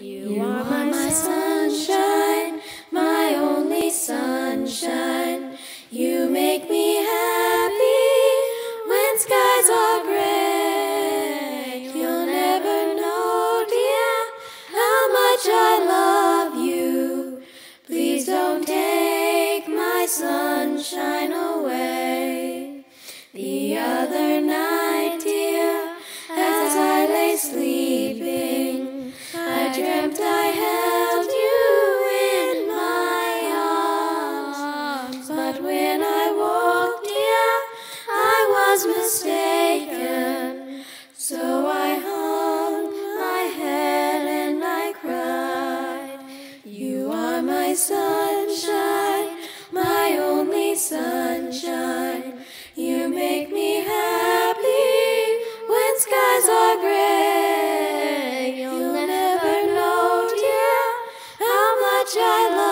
You are my sunshine, my only sunshine. You make me happy when skies are gray. You'll never know, dear, how much I love you. Please don't take my sunshine away. The other night, dear, as I lay sleeping, I dreamt I held you in my arms. But when I woke, dear, I was mistaken. So I hung my head and I cried. You are my sunshine, my only sunshine. You make me happy when skies are gray. You'll never know, dear, how much I love you.